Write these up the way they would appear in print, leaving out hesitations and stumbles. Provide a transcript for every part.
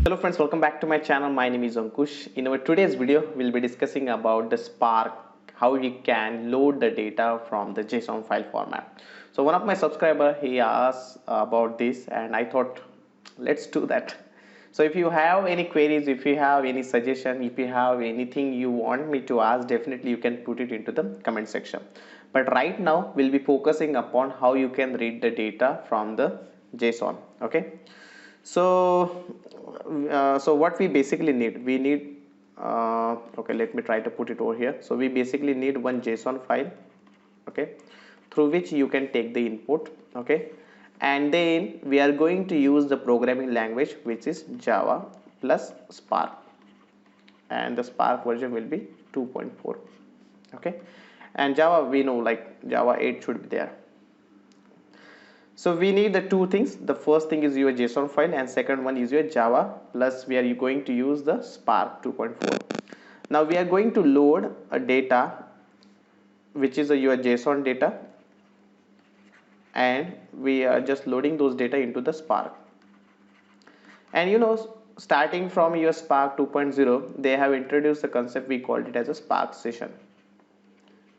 Hello friends, welcome back to my channel. My name is Ankush. In our today's video, we'll be discussing about the Spark, how you can load the data from the JSON file format. So one of my subscriber, he asked about this and I thought, let's do that. So if you have any queries, if you have any suggestion, if you have anything you want me to ask, definitely you can put it into the comment section. But right now, we'll be focusing upon how you can read the data from the JSON, okay? So what we basically need, okay, let me try to put it over here. So we basically need one JSON file, okay, through which you can take the input, okay, and then we are going to use the programming language which is Java plus Spark, and the Spark version will be 2.4, okay, and Java we know like Java 8 should be there. So we need the two things. The first thing is your JSON file and second one is your Java plus we are going to use the Spark 2.4. Now we are going to load a data which is your JSON data, and we are just loading those data into the Spark. And you know, starting from your Spark 2.0, they have introduced the concept, we called it as a Spark session.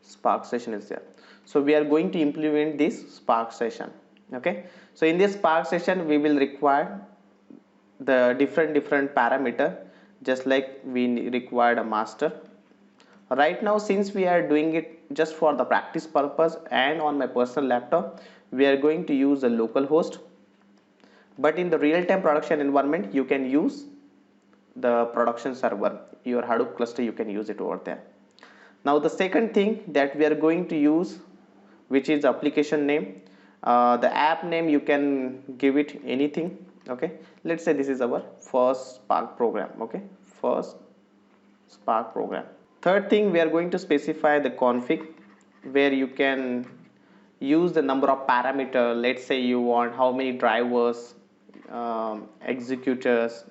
Spark session is there. So we are going to implement this Spark session. Okay, so in this Spark session we will require the different parameter, just like we required a master. Right now, since we are doing it just for the practice purpose and on my personal laptop, we are going to use a local host, but in the real-time production environment you can use the production server, your Hadoop cluster, you can use it over there. Now the second thing that we are going to use, which is application name. The app name you can give it anything, okay. Let's say this is our first Spark program, okay, first Spark program. Third thing, we are going to specify the config where you can use the number of parameter. Let's say you want how many drivers, executors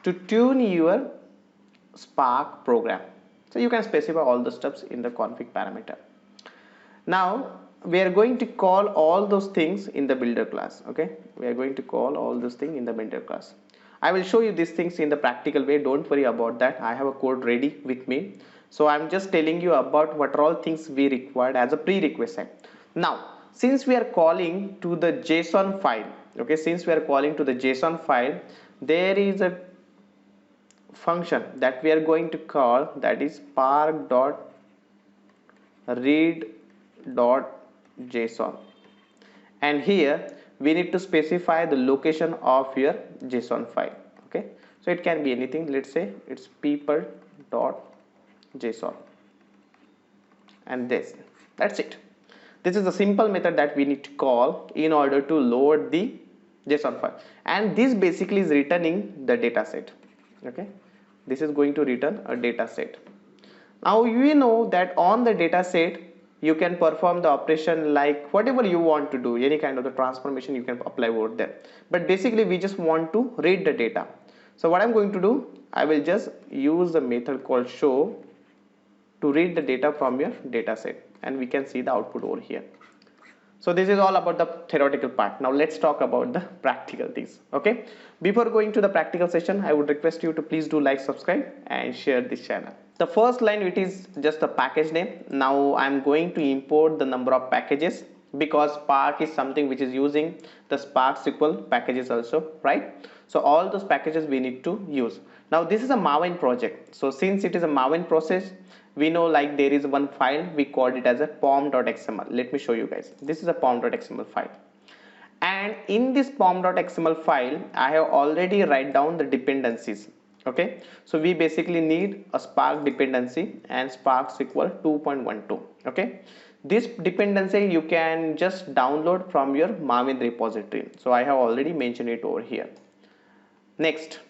to tune your Spark program. So you can specify all the steps in the config parameter. Now we are going to call all those things in the builder class, okay. We are going to call all those things in the builder class. I will show you these things in the practical way, don't worry about that. I have a code ready with me, so I'm just telling you about what are all things we required as a prerequisite. Now since we are calling to the JSON file, okay, since we are calling to the JSON file, there is a function that we are going to call, that is spark.read.json, and here we need to specify the location of your JSON file, okay. So it can be anything. Let's say it's people.json, and that's it. This is a simple method that we need to call in order to load the JSON file, and this basically is returning the data set, okay. This is going to return a data set. Now you know that on the data set you can perform the operation like whatever you want to do, any kind of the transformation you can apply over there, but basically we just want to read the data. So what I'm going to do, I will just use the method called show to read the data from your data set, and we can see the output over here. So this is all about the theoretical part. Now let's talk about the practical things, okay. Before going to the practical session, I would request you to please do like, subscribe and share this channel. The first line, it is just the package name. Now I'm going to import the number of packages because Spark is something which is using the Spark SQL packages also, right? So all those packages we need to use. Now this is a Maven project. So since it is a Maven process, we know like there is one file, we called it as a pom.xml. Let me show you guys. This is a pom.xml file, and in this pom.xml file I have already write down the dependencies, okay. So we basically need a Spark dependency and Spark SQL 2.12, okay. This dependency you can just download from your Maven repository, so I have already mentioned it over here. Next,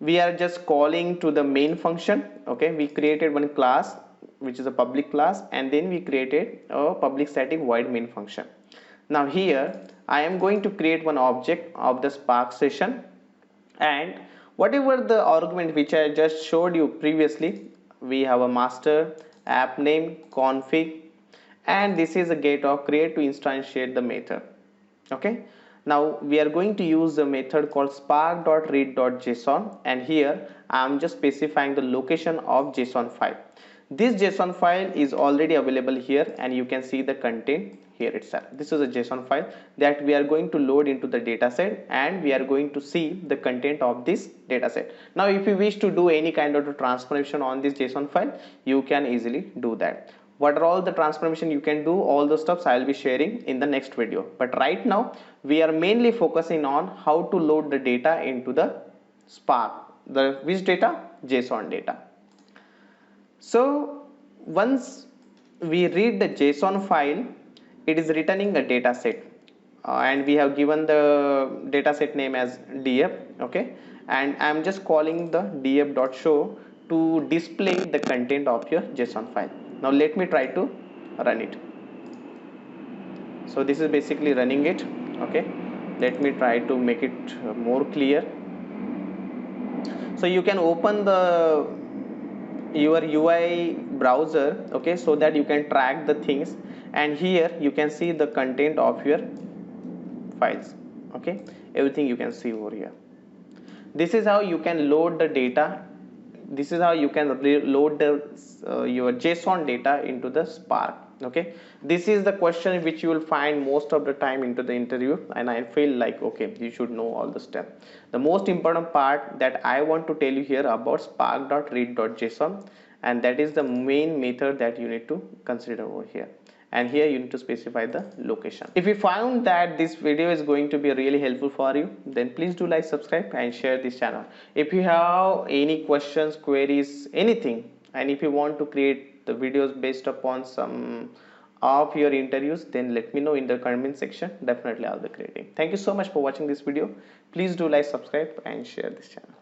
we are just calling to the main function, okay. We created one class which is a public class, and then we created a public static void main function. Now here I am going to create one object of the Spark session, and whatever the argument which I just showed you previously, we have a master, app name, config, and this is a get of create to instantiate the method, okay. Now we are going to use a method called spark.read.json, and here I am just specifying the location of JSON file. This JSON file is already available here, and you can see the content here itself. This is a JSON file that we are going to load into the dataset, and we are going to see the content of this dataset. Now if you wish to do any kind of transformation on this JSON file, you can easily do that. What are all the transformation you can do, all the steps I will be sharing in the next video. But right now we are mainly focusing on how to load the data into the Spark. The which data? JSON data. So once we read the JSON file, it is returning a data set, and we have given the data set name as df. Okay, and I am just calling the df.show to display the content of your JSON file. Now let me try to run it. So this is basically running it. Okay, let me try to make it more clear. So you can open your UI browser, okay, so that you can track the things, and here you can see the content of your files. Okay, everything you can see over here. This is how you can load the data. This is how you can load the your JSON data into the Spark. Okay, this is the question which you will find most of the time into the interview, and I feel like okay, you should know all the steps. The most important part that I want to tell you here about spark.read.json, and that is the main method that you need to consider over here. And here you need to specify the location. If you found that this video is going to be really helpful for you, then please do like, subscribe and share this channel. If you have any questions, queries, anything, and if you want to create the videos based upon some of your interviews, then let me know in the comment section. Definitely I'll be creating. Thank you so much for watching this video. Please do like, subscribe and share this channel.